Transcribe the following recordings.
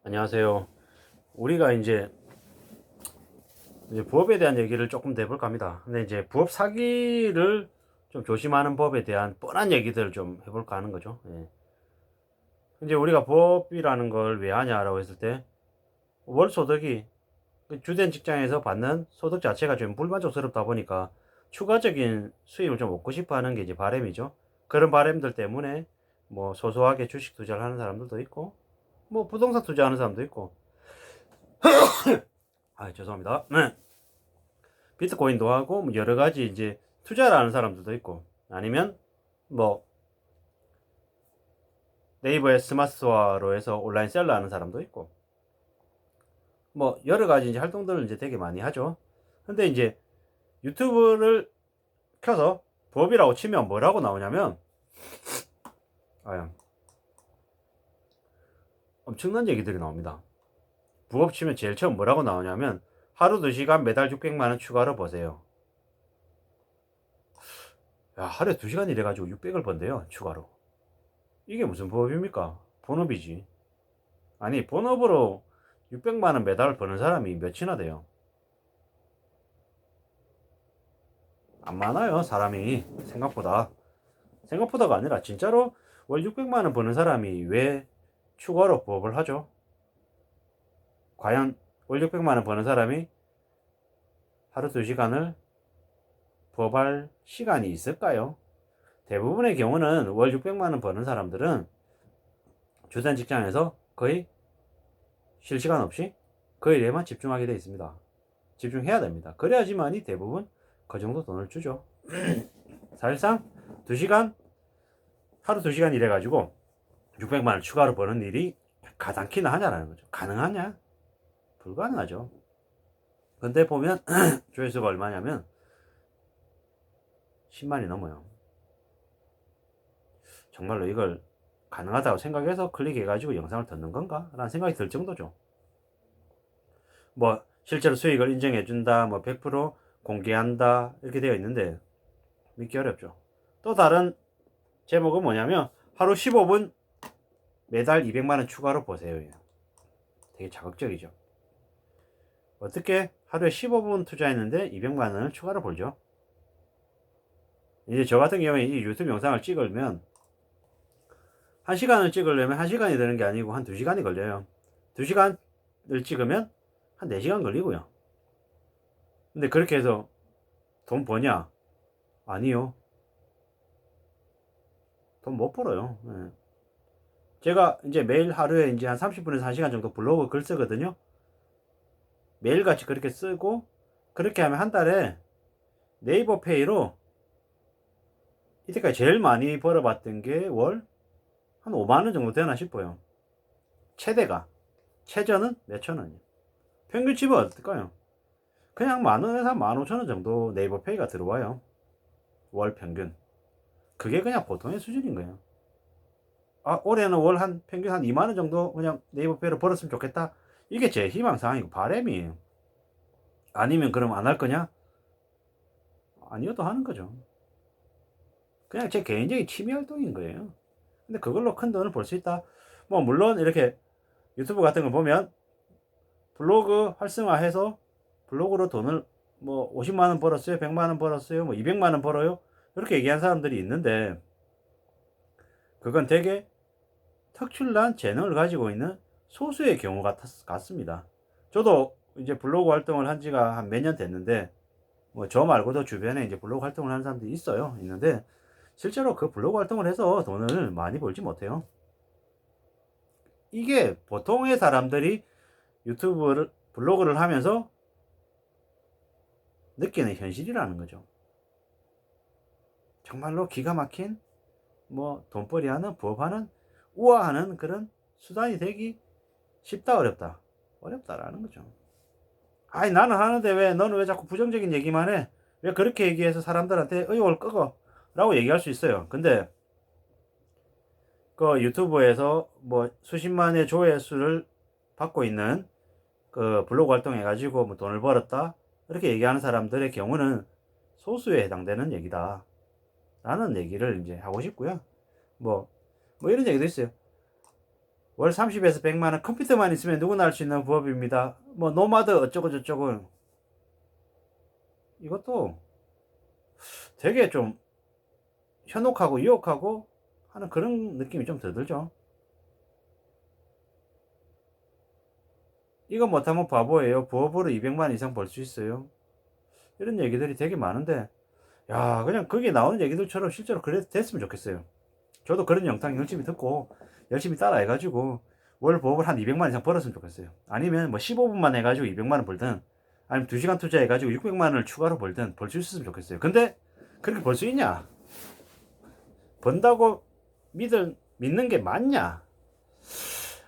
안녕하세요. 우리가 이제 부업에 대한 얘기를 조금 더 해볼까 합니다. 근데 이제 부업 사기를 좀 조심하는 법에 대한 뻔한 얘기들을 좀 해볼까 하는 거죠. 예. 이제 우리가 부업이라는 걸 왜 하냐라고 했을 때, 월 소득이 그 주된 직장에서 받는 소득 자체가 좀 불만족스럽다 보니까 추가적인 수입을 좀 얻고 싶어 하는 게 이제 바람이죠. 그런 바람들 때문에 뭐 소소하게 주식 투자를 하는 사람들도 있고, 뭐 부동산 투자하는 사람도 있고, 죄송합니다. 네. 비트코인도 하고 뭐 여러 가지 이제 투자를 하는 사람들도 있고, 아니면 뭐 네이버의 스마트 스토어로 해서 온라인 셀러 하는 사람도 있고, 뭐 여러 가지 이제 활동들을 이제 되게 많이 하죠. 근데 이제 유튜브를 켜서 부업이라고 치면 뭐라고 나오냐면, 아, 엄청난 얘기들이 나옵니다. 부업 치면 제일 처음 뭐라고 나오냐면, 하루 2시간 매달 600만 원 추가로 버세요. 야, 하루에 2시간 일해가지고 600을 번대요, 추가로. 이게 무슨 부업입니까? 본업이지. 아니, 본업으로 600만 원 매달 버는 사람이 몇이나 돼요? 안 많아요, 사람이. 생각보다. 생각보다가 아니라 진짜로 월 600만 원 버는 사람이 왜 추가로 부업을 하죠? 과연 월 600만 원 버는 사람이 하루 2시간을 부업할 시간이 있을까요? 대부분의 경우는 월 600만 원 버는 사람들은 주된 직장에서 거의 쉴 시간 없이 그 일에만 집중하게 되어 있습니다. 집중해야 됩니다. 그래야지만이 대부분 그 정도 돈을 주죠. 사실상 2시간, 하루 2시간 일해가지고 600만 원 추가로 버는 일이 가당키나 하냐라는 거죠. 가능하냐? 불가능하죠. 근데 보면 조회수가 얼마냐면 10만이 넘어요. 정말로 이걸 가능하다고 생각해서 클릭해가지고 영상을 듣는 건가? 라는 생각이 들 정도죠. 뭐 실제로 수익을 인정해준다, 뭐 100% 공개한다 이렇게 되어 있는데 믿기 어렵죠. 또 다른 제목은 뭐냐면 하루 15분 매달 200만 원 추가로 보세요. 되게 자극적이죠. 어떻게 하루에 15분 투자했는데 200만 원을 추가로 벌죠? 이제 저 같은 경우에 이 유튜브 영상을 찍으면 1시간을 찍으려면 1시간이 되는 게 아니고 한 2시간이 걸려요. 2시간을 찍으면 한 4시간 걸리고요. 근데 그렇게 해서 돈 버냐? 아니요. 돈 못 벌어요. 예. 제가 이제 매일 하루에 이제 한 30분에서 1시간 정도 블로그 글 쓰거든요. 매일같이 그렇게 쓰고, 그렇게 하면 한 달에 네이버 페이로 이때까지 제일 많이 벌어봤던 게 월 한 5만원 정도 되나 싶어요. 최대가. 최저는 몇천 원이요. 평균치가 어떨까요? 그냥 만원에서 한 15,000원 정도 네이버 페이가 들어와요. 월 평균. 그게 그냥 보통의 수준인 거예요. 아, 올해는 월 한 평균 한 2만원 정도 그냥 네이버 페이로 벌었으면 좋겠다. 이게 제 희망사항이고 바람이에요. 아니면 그럼 안 할 거냐? 아니어도 하는 거죠. 그냥 제 개인적인 취미 활동인 거예요. 근데 그걸로 큰 돈을 벌 수 있다. 뭐 물론 이렇게 유튜브 같은 거 보면 블로그 활성화해서 블로그로 돈을 뭐 50만 원 벌었어요, 100만 원 벌었어요, 뭐 200만 원 벌어요. 이렇게 얘기한 사람들이 있는데 그건 되게 특출난 재능을 가지고 있는 소수의 경우 같습니다. 저도 이제 블로그 활동을 한 지가 한 몇 년 됐는데 뭐 저 말고도 주변에 이제 블로그 활동을 하는 사람들이 있는데 실제로 그 블로그 활동을 해서 돈을 많이 벌지 못해요. 이게 보통의 사람들이 유튜브를 블로그를 하면서 느끼는 현실이라는 거죠. 정말로 기가 막힌 뭐 돈벌이하는 부업하는 우아하는 그런 수단이 되기 쉽다 어렵다? 어렵다라는 거죠. 아니 나는 하는데 왜 너는 왜 자꾸 부정적인 얘기만 해? 왜 그렇게 얘기해서 사람들한테 의욕을 끄고? 라고 얘기할 수 있어요. 근데 그 유튜브에서 뭐 수십만의 조회수를 받고 있는 그 블로그 활동해 가지고 뭐 돈을 벌었다 이렇게 얘기하는 사람들의 경우는 소수에 해당되는 얘기다 라는 얘기를 이제 하고 싶고요. 뭐 이런 얘기도 있어요. 월 30에서 100만원 컴퓨터만 있으면 누구나 할 수 있는 부업입니다. 뭐 노마드 어쩌고 저쩌고. 이것도 되게 좀 현혹하고 유혹하고 하는 그런 느낌이 좀 더 들죠. 이거 못하면 바보예요. 부업으로 200만 이상 벌 수 있어요. 이런 얘기들이 되게 많은데, 야, 그냥 거기에 나오는 얘기들처럼 실제로 그래 됐으면 좋겠어요. 저도 그런 영상 열심히 듣고 열심히 따라 해가지고 월 부업을 한 200만 이상 벌었으면 좋겠어요. 아니면 뭐 15분만 해가지고 200만 원 벌든, 아니면 2시간 투자해가지고 600만 원을 추가로 벌든 벌 수 있었으면 좋겠어요. 근데 그렇게 벌 수 있냐? 번다고 믿는 게 맞냐?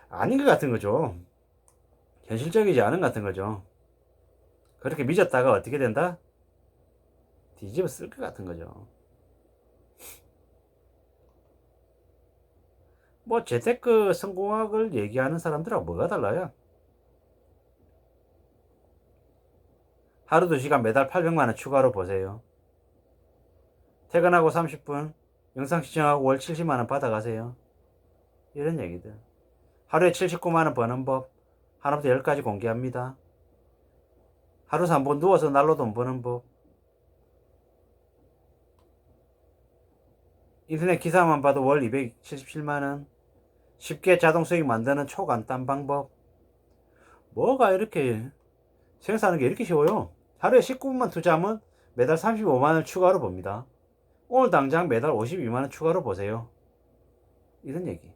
아닌 것 같은 거죠. 현실적이지 않은 것 같은 거죠. 그렇게 믿었다가 어떻게 된다? 뒤집어 쓸 것 같은 거죠. 뭐 재테크 성공학을 얘기하는 사람들하고 뭐가 달라요? 하루 2시간 매달 800만원 추가로 보세요. 퇴근하고 30분 영상 시청하고 월 70만원 받아가세요. 이런 얘기들. 하루에 79만원 버는 법 하나부터 10까지 공개합니다. 하루 3번 누워서 날로 돈 버는 법. 인터넷 기사만 봐도 월 277만원. 쉽게 자동 수익 만드는 초간단 방법. 뭐가 이렇게 생산하는 게 이렇게 쉬워요? 하루에 19분만 투자하면 매달 35만원 추가로 봅니다. 오늘 당장 매달 52만원 추가로 보세요. 이런 얘기.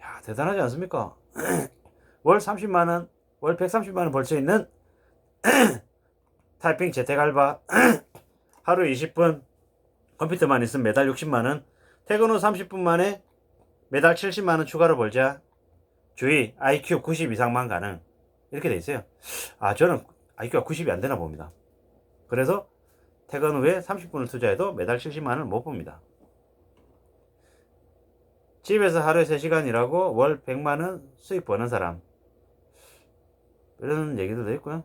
야, 대단하지 않습니까? 월 30만원, 월 130만원 벌 수 있는 타이핑 재택 알바. 하루 20분 컴퓨터만 있으면 매달 60만원. 퇴근 후 30분 만에 매달 70만원 추가로 벌자. 주의, IQ 90 이상만 가능. 이렇게 돼 있어요. 아, 저는 IQ가 90이 안 되나 봅니다. 그래서 퇴근 후에 30분을 투자해도 매달 70만원을 못 봅니다. 집에서 하루에 3시간 일하고 월 100만원 수익 버는 사람. 이런 얘기도 있고요.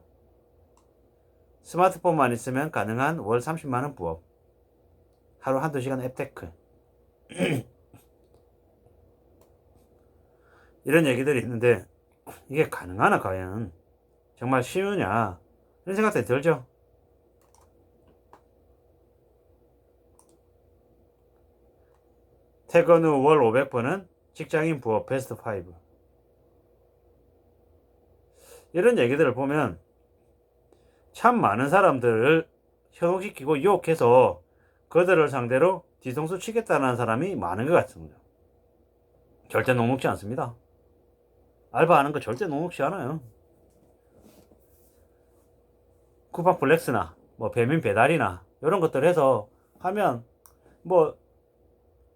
스마트폰만 있으면 가능한 월 30만원 부업. 하루 한두 시간 앱테크. 이런 얘기들이 있는데, 이게 가능하나 과연? 정말 쉬우냐? 이런 생각도 들죠. 퇴근 후 월 500번은 직장인 부업 베스트 5. 이런 얘기들을 보면 참 많은 사람들을 현혹시키고 유혹해서 그들을 상대로 뒤통수 치겠다는 사람이 많은 것 같습니다. 절대 녹록지 않습니다. 알바하는 거 절대 녹록지 않아요. 쿠팡 플렉스나 뭐 배민 배달이나 이런 것들 해서 하면 뭐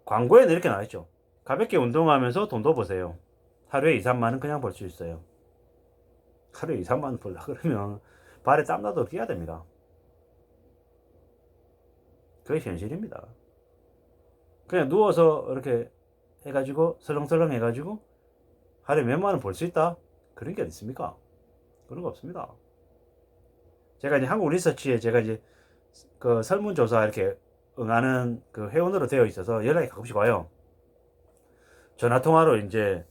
광고에는 이렇게 나와있죠. 가볍게 운동하면서 돈도 버세요. 하루에 2, 3만원 그냥 벌 수 있어요. 하루에 2, 3만원 벌라 그러면 발에 땀나도 뛰어야 됩니다. 그게 현실입니다. 그냥 누워서 이렇게 해가지고 설렁설렁 해가지고 하루에 몇 만원 벌 수 있다? 그런 게 어디 있습니까? 그런 거 없습니다. 제가 이제 한국 리서치에 제가 이제 그 설문조사 이렇게 응하는 그 회원으로 되어 있어서 연락이 가끔씩 와요. 전화통화로 이제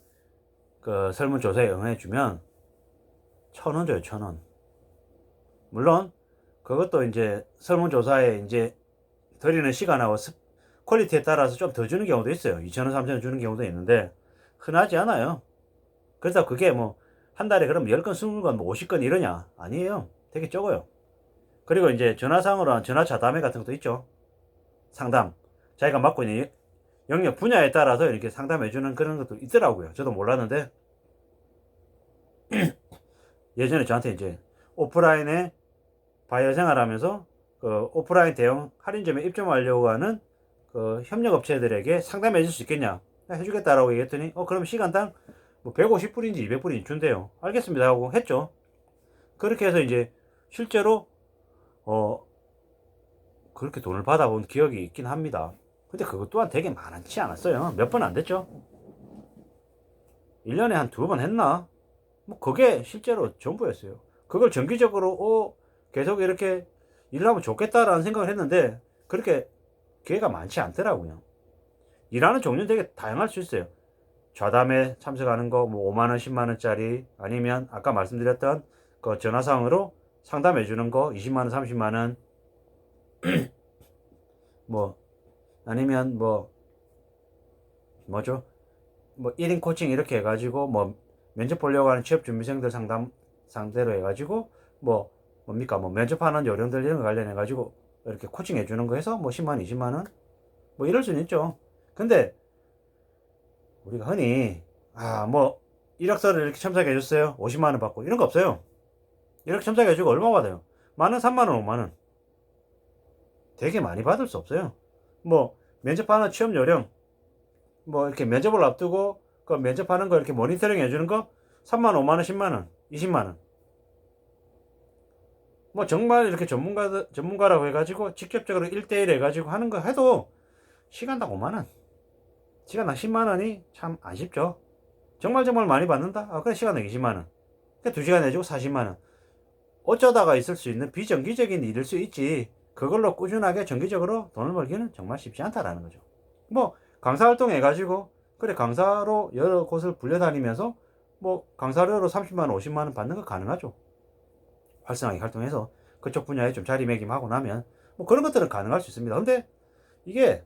그 설문조사에 응해주면 1,000원 줘요, 1,000원. 물론 그것도 이제 설문조사에 이제 드리는 시간하고 퀄리티에 따라서 좀 더 주는 경우도 있어요. 2,000원, 3,000원 주는 경우도 있는데 흔하지 않아요. 그래서 그게 뭐 한 달에 그럼 10건, 20건, 뭐 50건 이러냐? 아니에요. 되게 적어요. 그리고 이제 전화상으로 한 전화 자담회 같은 것도 있죠. 상담. 자기가 맡고 있는 영역 분야에 따라서 이렇게 상담해주는 그런 것도 있더라고요. 저도 몰랐는데 예전에 저한테 이제 오프라인에 바이어 생활하면서 그 오프라인 대형 할인점에 입점하려고 하는 그 협력업체들에게 상담해 줄 수 있겠냐? 해주겠다라고 얘기했더니 그럼 시간당 뭐 150불인지 200불인지 준대요. 알겠습니다 하고 했죠. 그렇게 해서 이제 실제로 그렇게 돈을 받아본 기억이 있긴 합니다. 근데 그것 또한 되게 많지 않았어요. 몇 번 안 됐죠. 1년에 한 2번 했나? 뭐 그게 실제로 전부였어요. 그걸 정기적으로 계속 이렇게 일을 하면 좋겠다라는 생각을 했는데 그렇게 기회가 많지 않더라고요. 일하는 종류는 되게 다양할 수 있어요. 좌담에 참석하는 거 뭐 5만 원, 10만 원짜리 아니면 아까 말씀드렸던 그 전화상으로 상담해 주는 거 20만 원, 30만 원 뭐 아니면 뭐 뭐죠? 뭐 1인 코칭 이렇게 해가지고 뭐 면접 보려고 하는 취업 준비생들 상대로 해가지고 뭐 뭡니까 뭐 면접하는 요령들 이런 거 관련해가지고 이렇게 코칭 해주는 거 해서 뭐 10만 원, 20만 원 뭐 이럴 수는 있죠. 근데 우리가 흔히 뭐 이력서를 이렇게 첨삭해 줬어요. 50만 원 받고 이런 거 없어요. 이렇게 첨삭해 주고 얼마 받아요? 만 원, 3만 원, 5만 원. 되게 많이 받을 수 없어요. 뭐 면접하는 취업 요령 뭐 이렇게 면접을 앞두고 그 면접하는 거 이렇게 모니터링 해주는 거 3만 원, 5만 원, 10만 원, 20만 원. 뭐 정말 이렇게 전문가라고 해가지고 직접적으로 1대1 해가지고 하는 거 해도 시간당 5만 원, 시간당 10만 원이 참 아쉽죠. 정말 많이 받는다? 그래 시간당 20만 원. 그 2시간 해주고 40만 원. 어쩌다가 있을 수 있는 비정기적인 일일 수 있지. 그걸로 꾸준하게 정기적으로 돈을 벌기는 정말 쉽지 않다라는 거죠. 뭐 강사 활동 해가지고 그래 강사로 여러 곳을 불려다니면서 뭐 강사료로 30만 원, 50만 원 받는 거 가능하죠. 활성하게 활동해서 그쪽 분야에 좀 자리매김하고 나면 뭐 그런 것들은 가능할 수 있습니다. 근데 이게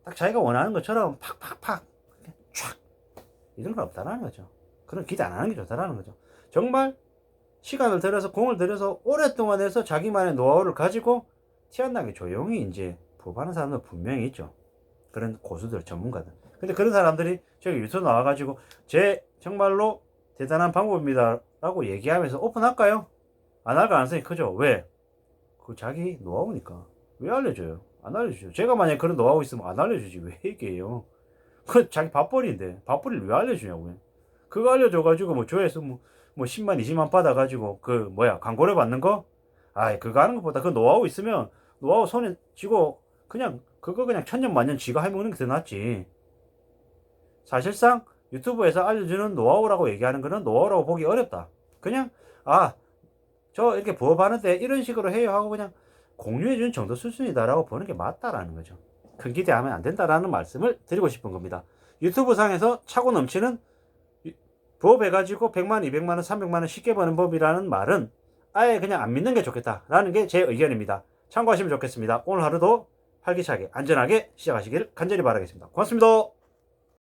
딱 자기가 원하는 것처럼 팍팍팍 촥 이런 건 없다라는 거죠. 그런 기대 안 하는 게 좋다라는 거죠. 정말 시간을 들여서 공을 들여서 오랫동안 해서 자기만의 노하우를 가지고 티 안 나게 조용히 이제 부업하는 사람들 분명히 있죠. 그런 고수들, 전문가들. 근데 그런 사람들이 저기 유튜브 나와가지고 제 정말로 대단한 방법입니다 라고 얘기하면서 오픈할까요? 안 할 가능성이 크죠. 왜? 그 자기 노하우니까. 왜 알려줘요? 안 알려주죠. 제가 만약에 그런 노하우 있으면 안 알려주지. 왜 얘기해요? 그 자기 밥벌이인데 밥벌이를 왜 알려주냐고요. 그거 알려줘가지고 뭐 조회수 뭐 10만 20만 받아가지고 그 뭐야 광고료 받는 거? 그거 하는 것보다 그 노하우 있으면 노하우 손에 쥐고 그냥 그거 그냥 천년만년 쥐가 해먹는 게 더 낫지. 사실상 유튜브에서 알려주는 노하우라고 얘기하는 거는 노하우라고 보기 어렵다. 그냥 저 이렇게 부업하는데 이런 식으로 해요 하고 그냥 공유해주는 정도 수준이다라고 보는 게 맞다라는 거죠. 큰 기대하면 안 된다라는 말씀을 드리고 싶은 겁니다. 유튜브 상에서 차고 넘치는 부업해가지고 100만, 200만원, 300만원 쉽게 버는 법이라는 말은 아예 그냥 안 믿는 게 좋겠다라는 게 제 의견입니다. 참고하시면 좋겠습니다. 오늘 하루도 활기차게 안전하게 시작하시길 간절히 바라겠습니다. 고맙습니다.